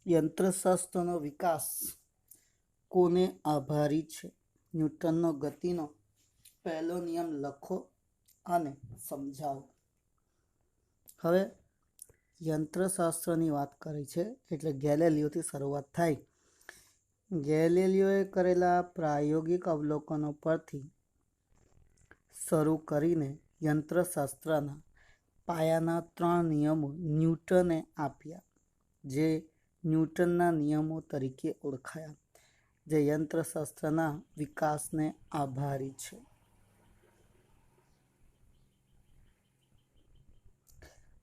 યંત્રશાસ્ત્રનો વિકાસ કોને આભારી છે? ન્યૂટનનો ગતિનો પહેલો નિયમ લખો અને સમજાવો. હવે યંત્રશાસ્ત્રની વાત કરી છે એટલે ગેલિલિયોથી શરૂઆત થાય. ગેલિલિયોએ કરેલા પ્રાયોગિક અવલોકનો પરથી શરૂ કરીને યંત્રશાસ્ત્રના પાયાના 3 નિયમો ન્યૂટને આપ્યા, જે ન્યૂટનના નિયમો તરીકે ઓળખાયા, જે યંત્રશાસ્ત્રના વિકાસને આભારી છે.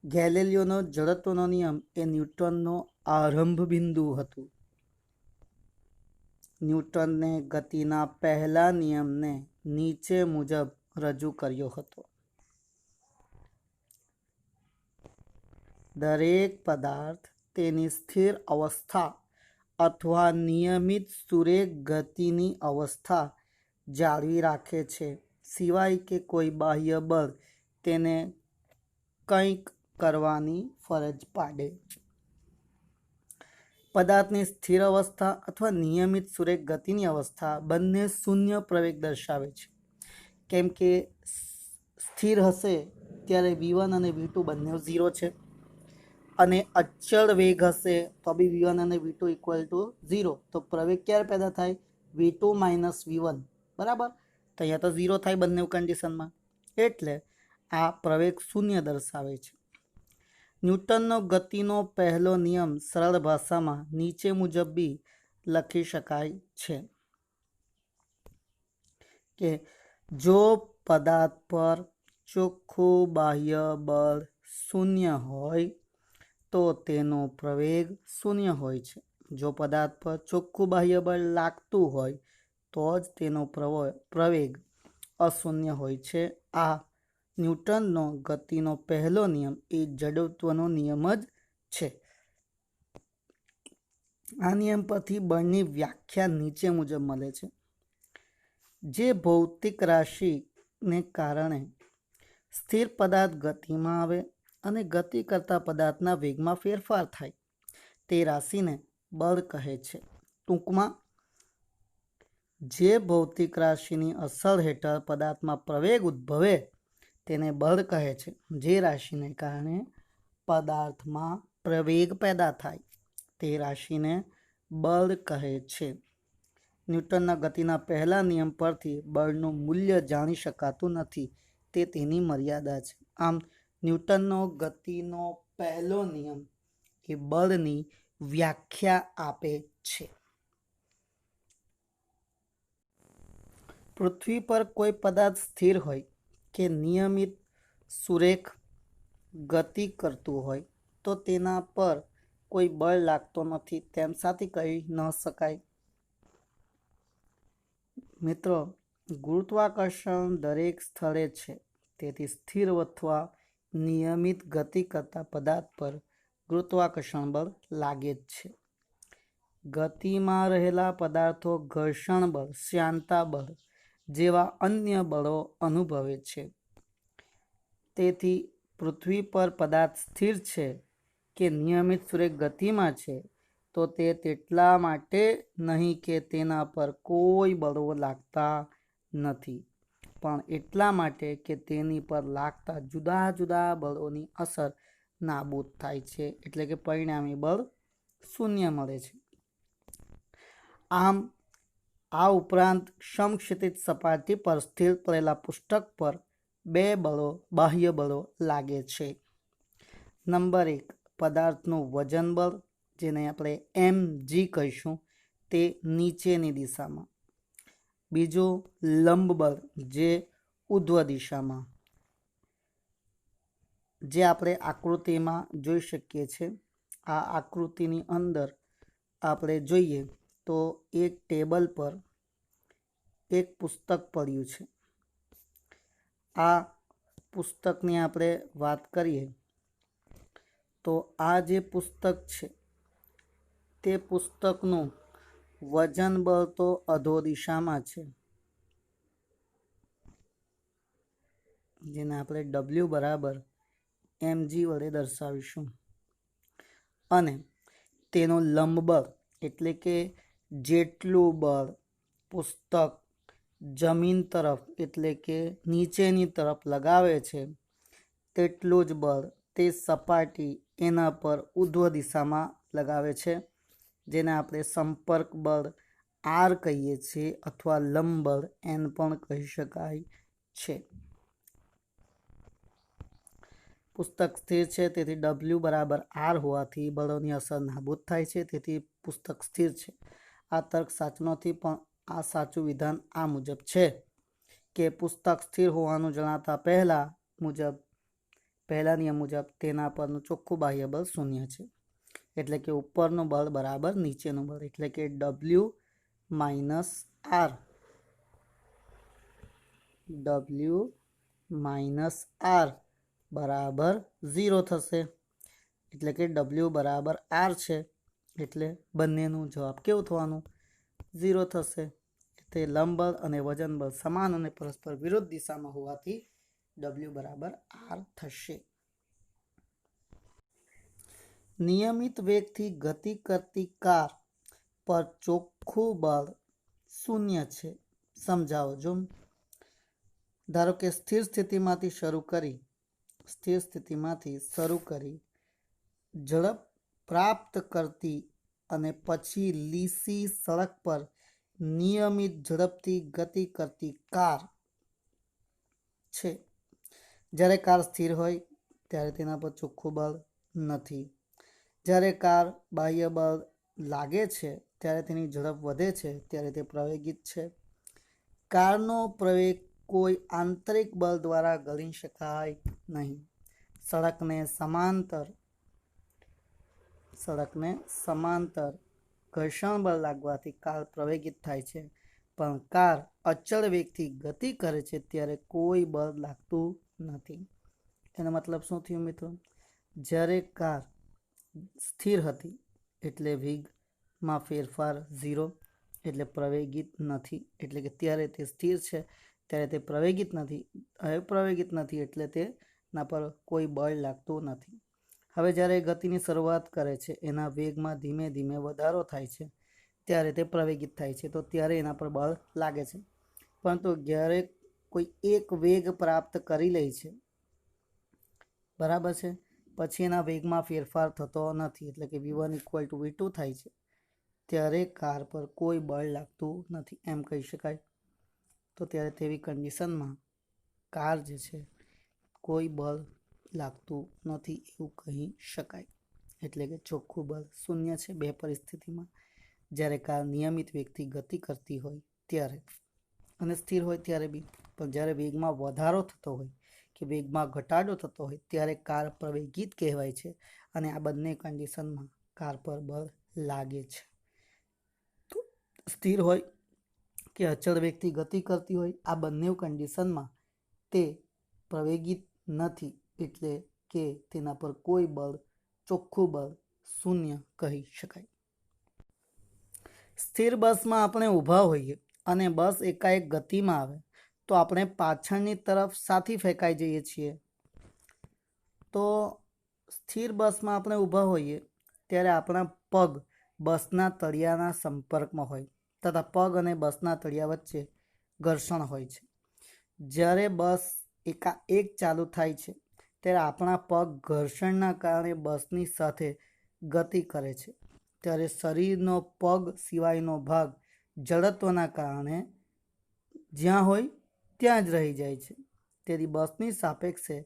ગેલિલિયોનો જડત્વનો નિયમ એ ન્યૂટનનો આરંભ બિંદુ હતું. ન્યૂટને ગતિના પહેલા નિયમને નીચે મુજબ રજૂ કર્યો હતો. દરેક પદાર્થ તેની સ્થિર અવસ્થા અથવા નિયમિત સુરેખ ગતિની અવસ્થા જાળવી રાખે છે, સિવાય કે કોઈ બાહ્ય બળ તેને કંઈક કરવાની ફરજ પાડે. પદાર્થની સ્થિર અવસ્થા અથવા નિયમિત સુરેખ ગતિની અવસ્થા બંને શૂન્ય પ્રવેગ દર્શાવે છે, કેમ કે સ્થિર હશે ત્યારે v1 અને v2 બંને 0 છે, અને અચળ વેગ હશે તો બી v1 અને v2 ઇક્વલ ટુ 0. તો પ્રવેગ ક્યારે પેદા થાય? v2 માઇનસ v1, બરાબર. તો અહીંયા તો 0 થાય બંને કન્ડિશનમાં, એટલે આ પ્રવેગ શૂન્ય દર્શાવે છે. ન્યૂટનનો ગતિનો પહેલો નિયમ સરળ ભાષામાં નીચે મુજબ બી લખી શકાય છે કે જો પદાર્થ પર ચોખ્ખું બાહ્ય બળ શૂન્ય હોય તો તેનો પ્રવેગ શૂન્ય હોય છે. જો પદાર્થ પર ચોખ્ખું બાહ્ય બળ લાગતું હોય તો જ તેનો પ્રવેગ અશૂન્ય હોય છે. આ ન્યૂટનનો ગતિનો પહેલો નિયમ એ જડત્વનો નિયમ જ છે. આ નિયમ પરથી બળની વ્યાખ્યા નીચે મુજબ મળે છે. જે ભૌતિક રાશિને કારણે સ્થિર પદાર્થ ગતિમાં આવે અને ગતિ કરતા પદાર્થના વેગમાં ફેરફાર થાય તે રાશિને બળ કહે છે. ટૂંકમાં, જે ભૌતિક રાશિની અસર હેઠળ પદાર્થમાં પ્રવેગ ઉદ્ભવે તેને બળ કહે છે. જે રાશિને કારણે પદાર્થમાં પ્રવેગ પેદા થાય તે રાશિને બળ કહે છે. ન્યૂટનના ગતિના પહેલા નિયમ પરથી બળનું મૂલ્ય જાણી શકાતું નથી, તે તેની મર્યાદા છે. આમ ન્યૂટનનો ગતિનો પહેલો નિયમ એ બળની વ્યાખ્યા આપે છે. પૃથ્વી પર કોઈ પદાર્થ સ્થિર હોય કે નિયમિત સુરેખ ગતિ કરતું હોય તો તેના પર કોઈ બળ લાગતો નથી તેમ સાથી કહી ન શકાય. મિત્રો, ગુરુત્વાકર્ષણ દરેક સ્થળે છે, તેથી સ્થિર અથવા નિયમિત ગતિ કરતા પદાર્થ પર ગુરુત્વાકર્ષણ બળ લાગે જ છે. ગતિમાં રહેલા પદાર્થો ઘર્ષણ બળ, શ્યાનતા બળ જેવા અન્ય બળો અનુભવે છે. તેથી પૃથ્વી પર પદાર્થ સ્થિર છે કે નિયમિત સુરેખ ગતિમાં છે તો તે તેટલા માટે નહીં કે તેના પર કોઈ બળો લાગતા નથી, પણ એટલા માટે કે તેની પર લાગતા જુદા જુદા બળોની અસર નાબૂદ થાય છે, એટલે કે પરિણામી બળ શૂન્ય મળે છે. આમ આ ઉપરાંત સમક્ષિતિજ સપાટી પર સ્થિર પડેલા પુસ્તક પર 2 બળો, બાહ્ય બળો લાગે છે. નંબર 1, પદાર્થનું વજન બળ, જેને આપણે mg કહીશું, તે નીચેની દિશામાં. બીજું લંબ બળ, જે ઉર્ધ્વ દિશામાં, જે આપણે આકૃતિમાં જોઈ શકીએ છીએ. આ આકૃતિની અંદર આપણે જોઈએ તો એક ટેબલ પર એક પુસ્તક પડ્યું છે. આ પુસ્તકની આપણે વાત કરીએ તો આ જે પુસ્તક છે તે પુસ્તકનું વજન બળ તો અધો દિશામાં છે, જેને આપણે W બરાબર mg વડે દર્શાવીશું, અને તેનો લંબ બળ એટલે કે જેટલું બળ પુસ્તક જમીન તરફ એટલે કે નીચેની તરફ લગાવે છે તેટલું જ બળ તે સપાટી એના પર ઉર્ધ્વ દિશામાં લગાવે છે, જેને આપણે સંપર્ક બળ આર કહીએ છીએ અથવા લંબ બળ એન પણ કહી શકાય છે. પુસ્તક સ્થિર છે, તેથી W બરાબર આર હોવાથી બળોની અસર નાબૂદ થાય છે, તેથી પુસ્તક સ્થિર છે. આ તર્ક સાચું નથી, પણ આ સાચું વિધાન આ મુજબ છે કે પુસ્તક સ્થિર હોવાનું જણાતા પહેલા નિયમ મુજબ તેના પરનું ચોખ્ખું બાહ્ય બળ શૂન્ય છે. એટલે કે ઉપરનું બળ બરાબર નીચેનું બળ, એટલે કે W minus R. W minus R બરાબર 0 થશે. એટલે કે W બરાબર આર છે, એટલે બંનેનું જવાબ કેવું થવાનું? 0 થશે. તે લંબ બળ અને વજન બળ સમાન અને પરસ્પર વિરુદ્ધ દિશામાં હોવાથી W બરાબર આર થશે. નિયમિત વેગથી ગતિ કરતી કાર પર ચોખ્ખું બળ શૂન્ય છે. સમજાવો. જો ધારો કે સ્થિર સ્થિતિમાંથી શરૂ કરી ઝડપ પ્રાપ્ત કરતી અને પછી લીસી સડક પર નિયમિત ઝડપથી ગતિ કરતી કાર છે. જ્યારે કાર સ્થિર હોય ત્યારે તેના પર ચોખ્ખું બળ નથી. જ્યારે કાર બાહ્ય બળ લાગે છે ત્યારે તેની ઝડપ વધે છે ત્યારે તે પ્રવેગિત છે. કારનો પ્રવેગ કોઈ આંતરિક બળ દ્વારા ગણી શકાય નહીં. સડકને સમાંતર ઘર્ષણ બળ લાગવાથી કાર પ્રવેગિત થાય છે, પણ કાર અચળ વેગથી ગતિ કરે છે ત્યારે કોઈ બળ લાગતું નથી. એનો મતલબ શું થયું મિત્રો? જ્યારે કાર સ્થિર હતી એટલે વેગમાં ફેરફાર 0, એટલે પ્રવેગિત નથી. એટલે કે ત્યારે તે સ્થિર છે ત્યારે તે પ્રવેગિત નથી. હવે પ્રવેગિત નથી એટલે તેના પર કોઈ બળ લાગતું નથી. હવે જ્યારે ગતિની શરૂઆત કરે છે, એના વેગમાં ધીમે ધીમે વધારો થાય છે ત્યારે તે પ્રવેગિત થાય છે, તો ત્યારે એના પર બળ લાગે છે. પરંતુ જ્યારે કોઈ એક વેગ પ્રાપ્ત કરી લે છે, બરાબર છે, પછી એના વેગમાં ફેરફાર થતો નથી, એટલે કે v1 = v2 થાય છે, ત્યારે કાર પર કોઈ બળ લાગતું નથી એમ કહી શકાય. તો ત્યારે તેવી કન્ડિશનમાં કાર જે છે કોઈ બળ લાગતું નથી એવું કહી શકાય. એટલે કે ચોખ્ખું બળ શૂન્ય છે બે પરિસ્થિતિમાં. જ્યારે કાર નિયમિત વેગથી ગતિ કરતી હોય ત્યારે અને સ્થિર હોય ત્યારે બી, પણ જ્યારે વેગમાં વધારો થતો હોય કે વેગમાં ઘટાડો થતો હોય ત્યારે કાર પ્રવેગિત કહેવાય છે, અને આ બંને કન્ડિશનમાં કાર પર બળ લાગે છે. તો સ્થિર હોય કે અચળ વેગથી ગતિ કરતી હોય, આ બંને કન્ડિશનમાં તે પ્રવેગિત નથી, એટલે કે તેના પર કોઈ બળ, ચોખ્ખું બળ શૂન્ય કહી શકાય. સ્થિર બસમાં આપણે ઊભા હોઈએ અને બસ એકાએક ગતિમાં આવે તો આપણે પાછળની તરફ સાથી ફેંકાઈ જઈએ છીએ. તો સ્થિર બસમાં આપણે ઊભા હોઈએ ત્યારે આપણા પગ બસના તળિયાના સંપર્કમાં હોય તથા પગ અને બસના તળિયા વચ્ચે ઘર્ષણ હોય છે. જ્યારે બસ એકાએક ચાલુ થાય છે ત્યારે આપણા પગ ઘર્ષણના કારણે બસની સાથે ગતિ કરે છે, ત્યારે શરીરનો પગ સિવાયનો ભાગ જડત્વના કારણે જ્યાં હોય ત્યાં જ રહી જાય છે. તેથી બસની સાપેક્ષે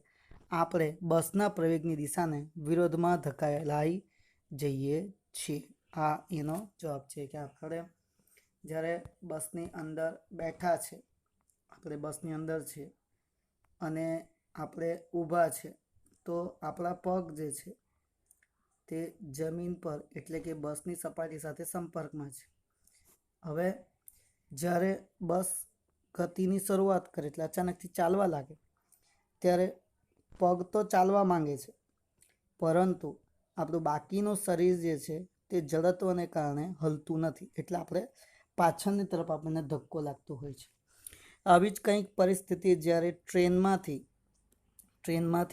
આપણે બસના પ્રવેગની દિશાને વિરોધમાં ધકેલાઈ જઈએ છીએ. આ એનો જવાબ છે કે આપણે જ્યારે બસની અંદર બેઠા છે, આપણે બસની અંદર છે અને આપણે ઊભા છે, તો આપણા પગ જે છે તે જમીન પર એટલે કે બસની સપાટી સાથે સંપર્કમાં છે. હવે જ્યારે બસ ગતિની શરૂઆત કરે એટલે અચાનકથી ચાલવા લાગે ત્યારે પગ તો ચાલવા માંગે છે, પરંતુ આપણું બાકીનું શરીર જે છે તે જડત્વને કારણે હલતું નથી, એટલે આપણે પાછળની તરફ આપણને ધક્કો લાગતો હોય છે. આવી જ કંઈક પરિસ્થિતિ જ્યારે ટ્રેનમાંથી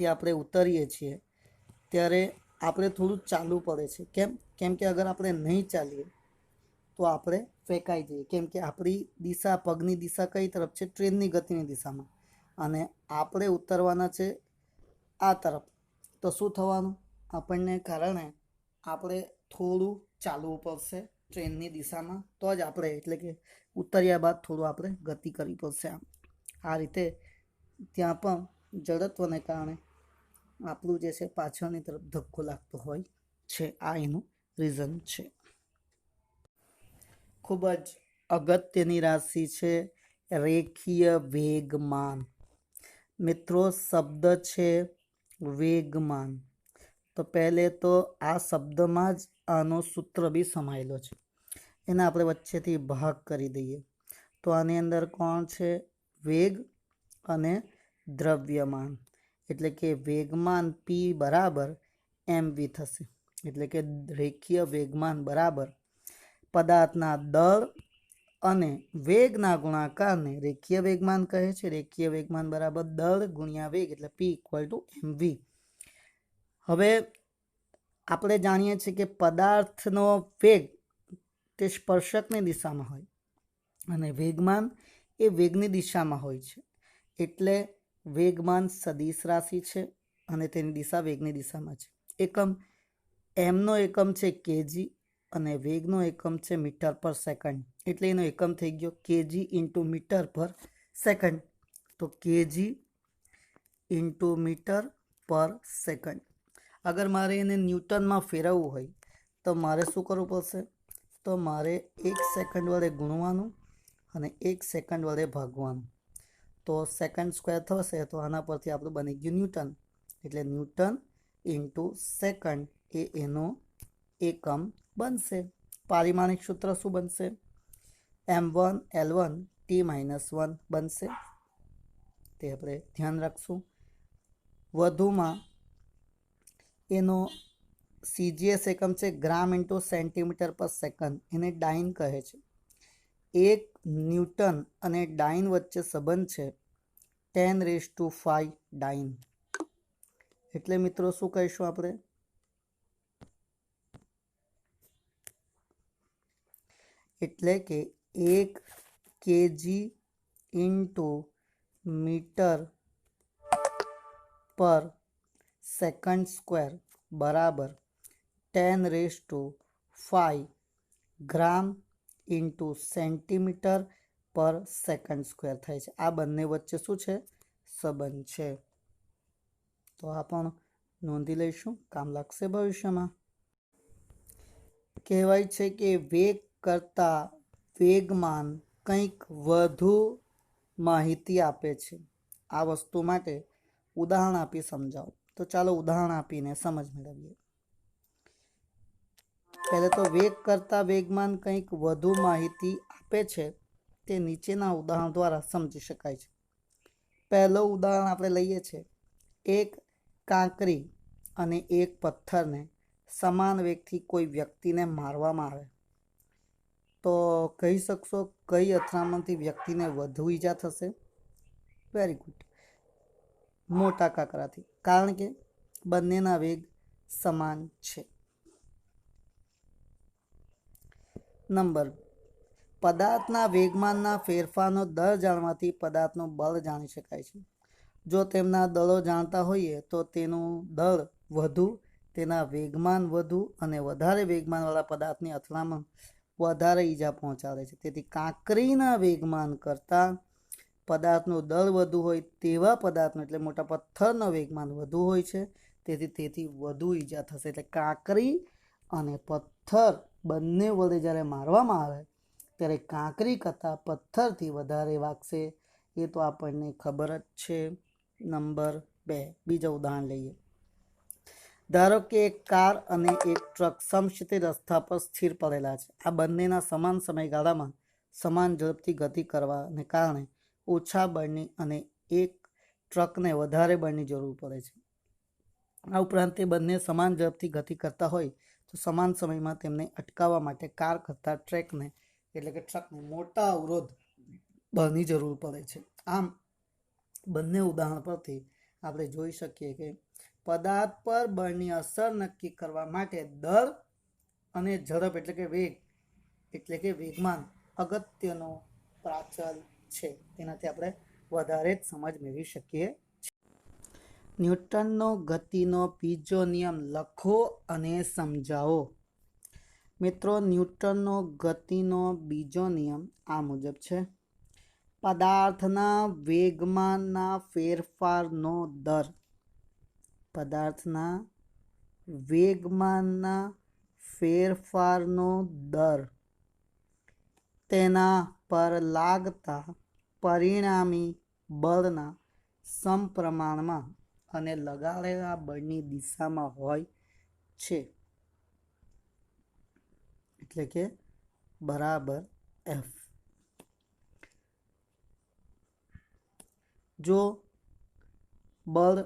આપણે ઉતરીએ છીએ ત્યારે આપણે થોડું ચાલવું પડે છે. કેમ કે અગર આપણે નહીં ચાલીએ તો આપણે ફેંકાઈ જઈએ. કેમ કે આપણી દિશા, પગની દિશા કઈ તરફ છે? ટ્રેનની ગતિની દિશામાં. અને આપણે ઉતરવાના છે આ તરફ. તો શું થવાનું? આપણને કારણે આપણે થોડું ચાલવું પડશે ટ્રેનની દિશામાં. તો જ આપણે, એટલે કે ઉતર્યા બાદ થોડું આપણે ગતિ કરવી પડશે. આ રીતે ત્યાં પણ જડત્વને કારણે આપણું જે છે પાછળની તરફ ધક્કો લાગતો હોય છે. આ એનું રીઝન છે. ખૂબ જ અગત્યની રાશિ છે રેખીય વેગમાન. મિત્રો, શબ્દ છે વેગમાન. તો પહેલે તો આ શબ્દમાં જ આનો સૂત્ર બી સમાયેલો છે. એને આપણે વચ્ચેથી ભાગ કરી દઈએ તો આની અંદર કોણ છે? વેગ અને દ્રવ્યમાન. એટલે કે વેગમાન P બરાબર mv થશે. એટલે કે રેખીય વેગમાન બરાબર પદાર્થના દળ અને વેગના ગુણાકારને રેખીય વેગમાન કહે છે. રેખીય વેગમાન બરાબર દળ ગુણ્યા વેગ, એટલે P = mv. હવે આપણે જાણીએ છીએ કે પદાર્થનો વેગ તે સ્પર્શકની દિશામાં હોય અને વેગમાન એ વેગની દિશામાં હોય છે. એટલે વેગમાન સદિશ રાશિ છે અને તેની દિશા વેગની દિશામાં છે. એકમ એમનો એકમ છે કેજી અને વેગનો એકમ છે મીટર પર સેકન્ડ. એટલે એનો એકમ થઈ ગયો કેજી ઇન્ટુ મીટર પર સેકન્ડ. તો કેજી ઇન્ટુ મીટર પર સેકન્ડ. અગર મારે એને ન્યૂટનમાં ફેરવવું હોય તો મારે શું કરવું પડશે? તો મારે 1 સેકન્ડ વડે ગુણવાનું અને 1 સેકન્ડ વડે ભાગવાનું. તો સેકન્ડ સ્ક્વેર થશે તો આના પરથી આપણું બની ગયું ન્યૂટન. એટલે ન્યૂટન ઇન્ટુ સેકન્ડ એ એનો એકમ બનશે. પારિમાણિક સૂત્ર શું બનશે? m1 L1 T-1 બનશે. તે આપણે ધ્યાન રાખશું. વધુમાં એનો CGS એકમ છે ગ્રામ ઇન્ટુ સેન્ટીમીટર પર સેકન્ડ. એને ડાઇન કહે છે. 1 ન્યૂટન અને ડાઇન વચ્ચે સંબંધ છે 10⁵ ડાઇન. એટલે મિત્રો શું કહીશું આપણે? એટલે કે 1 કેજી ઇન્ટુ મીટર પર સેકન્ડ સ્ક્વેર બરાબર 10⁵ ગ્રામ ઇન્ટુ સેન્ટીમીટર પર સેકન્ડ સ્ક્વેર થાય છે. આ બંને વચ્ચે શું છે? સંબંધ છે. તો આ પણ નોંધી લઈશું, કામ લાગશે ભવિષ્યમાં. કહેવાય છે કે વેગ કરતાં વેગમાન કંઈક વધુ માહિતી આપે છે. આ વસ્તુ માટે ઉદાહરણ આપી સમજાવો. તો ચાલો ઉદાહરણ આપીને સમજ મેળવીએ. પહેલે તો વેગ કરતાં વેગમાન કંઈક વધુ માહિતી આપે છે તે નીચેના ઉદાહરણ દ્વારા સમજી શકાય છે. પહેલો ઉદાહરણ આપણે લઈએ છીએ. એક કાંકરી અને એક પથ્થરને સમાન વેગથી કોઈ વ્યક્તિને મારવામાં આવે તો કહી શકશો કઈ અથડામણથી વ્યક્તિને વધુ ઈજા થશે? વેરી ગુડ, મોટા કાંકરાથી. કારણ કે બંનેના વેગ સમાન છે. નંબર 2, પદાર્થના વેગમાનના ફેરફારનો દર જાણવાથી પદાર્થનું બળ જાણી શકાય છે. જો તેમના દળો જાણતા હોઈએ તો તેનું દળ વધુ, તેના વેગમાન વધુ અને વધારે વેગમાનવાળા પદાર્થની અથડામણ વધારે ઈજા પહોંચાડે છે. તેથી કાંકરીના વેગમાન કરતાં પદાર્થનું દળ વધુ હોય તેવા પદાર્થનો, એટલે મોટા પથ્થરનો વેગમાન વધુ હોય છે. તેથી વધુ ઈજા થશે. એટલે કાંકરી અને પથ્થર બંને વડે જ્યારે મારવામાં આવે ત્યારે કાંકરી કરતાં પથ્થરથી વધારે વાગશે. એ તો આપણને ખબર જ છે. નંબર 2, બીજા ઉદાહરણ લઈએ. ધારો કે એક કાર અને એક ટ્રક સમક્ષિતિ રસ્તા પર સ્થિર પડેલા છે. આ બંનેના સમાન સમયગાળામાં સમાન ઝડપથી ગતિ કરવાને કારણે ઓછા બળની અને એક ટ્રકને વધારે બળની જરૂર પડે છે. આ ઉપરાંત તે બંને સમાન ઝડપથી ગતિ કરતા હોય તો સમાન સમયમાં તેમને અટકાવવા માટે કાર કરતાં ટ્રકને, એટલે કે ટ્રકને મોટા અવરોધ બળની જરૂર પડે છે. આમ બંને ઉદાહરણ પરથી આપણે જોઈ શકીએ કે પદાર્થ પર બળની અસર નક્કી કરવા માટે દર અને ઝડપ એટલે કે વેગમાન અગત્યનો પ્રાચલ છે. તેનાથી આપણે વધારે જ સમજ મેળવી શકીએ. ન્યૂટનનો ગતિનો બીજો નિયમ લખો અને સમજાવો. મિત્રો, ન્યૂટનનો ગતિનો બીજો નિયમ આ મુજબ છે. પદાર્થના વેગમાનના ફેરફારનો દર. પદાર્થના વેગમાનના ફેરફારનો દર તેના પર લાગતા પરિણામી બળના સમપ્રમાણમાં અને લગાડેલા બળની દિશામાં હોય છે, એટલે કે બરાબર F. જો બળ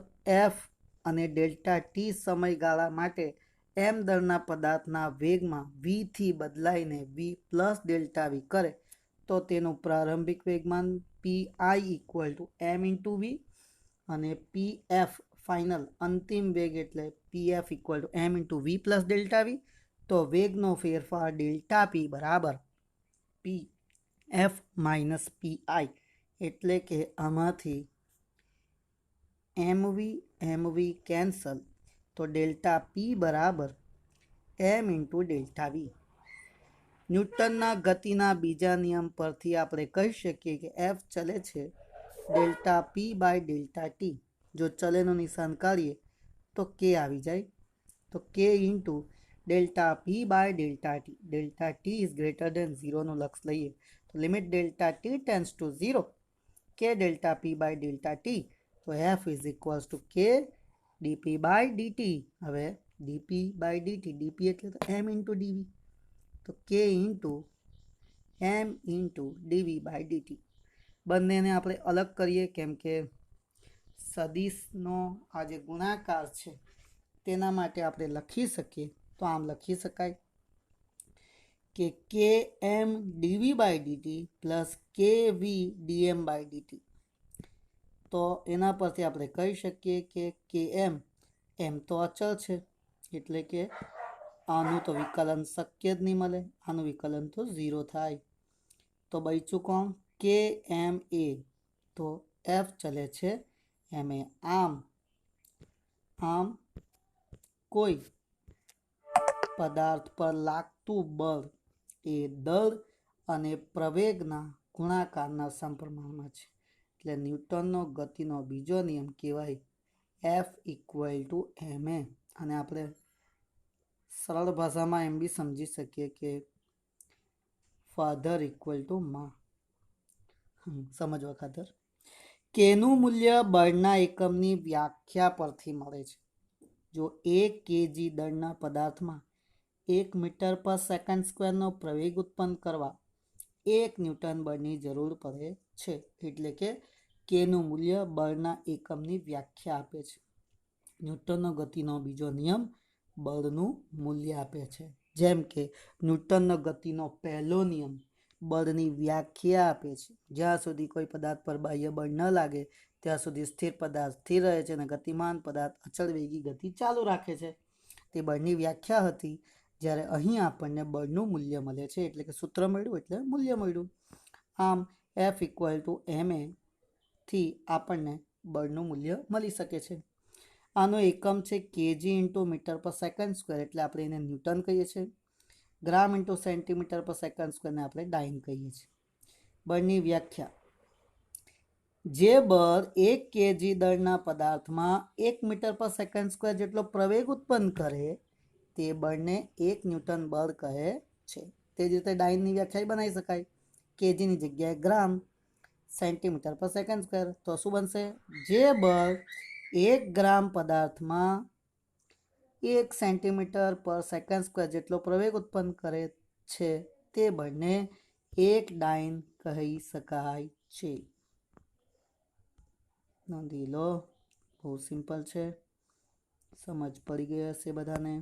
F અને ડેલ્ટા ટી સમયગાળા માટે m દળના પદાર્થના વેગમાં v થી બદલાઈને v પ્લસ ડેલ્ટા v કરે તો તેનું પ્રારંભિક વેગમાન pi equal to m into v અને pf ફાઇનલ અંતિમ વેગ એટલે pf equal to m into v plus delta v. તો વેગનો ફેરફાર ડેલ્ટા પી બરાબર pf માઇનસ pi, એટલે કે આમાંથી mv કેન્સલ, તો ડેલ્ટા પી બરાબર m ઇન્ટુ ડેલ્ટા વી. ન્યૂટનના ગતિના બીજા નિયમ પરથી આપણે કહી શકીએ કે f ચલે છે delta P by delta T. જો ચલેનું નિશાન કાઢીએ તો k આવી જાય, તો k into delta P by delta T. Delta T is greater than 0નું લક્ષ લઈએ તો limit delta T tends to 0 k delta P by delta T. તો f is equals to k DP by DT. હવે DP by DT, DP એટલે તો m into DV, તો k into m into DV by DT. બંનેને આપણે અલગ કરીએ કેમ કે સદિશનો આ જે ગુણાકાર છે તેના માટે આપણે લખી શકીએ. તો આમ લખી શકાય કે કે એમ ડીવી બાય ડીટી પ્લસ કે વી ડીએમ બાય ડીટી. તો એના પરથી આપણે કહી શકીએ કે એમ તો અચળ છે, એટલે કે આનું તો વિકલન શક્ય જ નહીં મળે, આનું વિકલન તો 0 થાય. તો બચ્યું કોણ? કે એમ એ. તો એફ ચલે છે એમ એ. આમ કોઈ પદાર્થ પર લાગતું બળ એ દળ અને પ્રવેગના ગુણાકારના સમપ્રમાણમાં છે. એટલે ન્યૂટનનો ગતિનો બીજો નિયમ કહેવાય F ઇક્વલ ટુ એમ એ. અને આપણે સરળ ભાષામાં એમ બી સમજી શકીએ કે ફાધર ઇક્વલ ટુ માં. સમજવા ખાતર કેનું મૂલ્ય બળના એકમની વ્યાખ્યા પરથી મળે છે. જો 1 kg દળના પદાર્થમાં 1 મીટર પર સેકન્ડ સ્ક્વેરનો પ્રવેગ ઉત્પન્ન કરવા 1 ન્યૂટન બળની જરૂર પડે છે. એટલે કે કેનું મૂલ્ય બળના એકમની વ્યાખ્યા આપે છે. ન્યૂટનનો ગતિનો બીજો નિયમ બળનું મૂલ્ય આપે છે. જેમ કે ન્યૂટનનો ગતિનો પહેલો નિયમ બળની વ્યાખ્યા આપે છે. જ્યાં સુધી કોઈ પદાર્થ પર બાહ્ય બળ ન લાગે ત્યાં સુધી સ્થિર પદાર્થ સ્થિર રહે છે અને ગતિમાન પદાર્થ અચળ વેગી ગતિ ચાલુ રાખે છે. તે બળની વ્યાખ્યા હતી. જ્યારે અહીં આપણને બળનું મૂલ્ય મળે છે, એટલે કે સૂત્ર મળ્યું એટલે મૂલ્ય મળ્યું. આમ એફ ઇક્વલ ટુ એમ એ થી આપણને બળનું મૂલ્ય મળી શકે છે. આનો એકમ છે કેજી ઇન્ટુ મીટર પર સેકન્ડ સ્ક્વેર, એટલે આપણે એને ન્યૂટન કહીએ છીએ. ગ્રામ ઇન્ટુ સેન્ટીમીટર પર સેકન્ડ સ્ક્વેરને આપણે ડાઇન કહીએ છીએ. બળની વ્યાખ્યા: જે બળ 1 kg દળના પદાર્થમાં 1 મીટર પર સેકન્ડ સ્ક્વેર જેટલો પ્રવેગ ઉત્પન્ન કરે તે બળને 1 ન્યૂટન બળ કહે છે. તે જ રીતે ડાઇનની વ્યાખ્યા બનાવી શકાય. કેજીની જગ્યાએ ગ્રામ, સેન્ટીમીટર પર સેકન્ડ સ્ક્વેર. તો શું બનશે? જે બળ 1 ગ્રામ પદાર્થમાં 1 સેન્ટીમીટર પર સેકન્ડ સ્ક્વેર જેટલો પ્રવેગ ઉત્પન્ન કરે છે તે બળને 1 ડાઇન કહી શકાય છે. નોંધી લો, બહુ સિમ્પલ છે, સમજ પડી ગઈ હશે બધાને.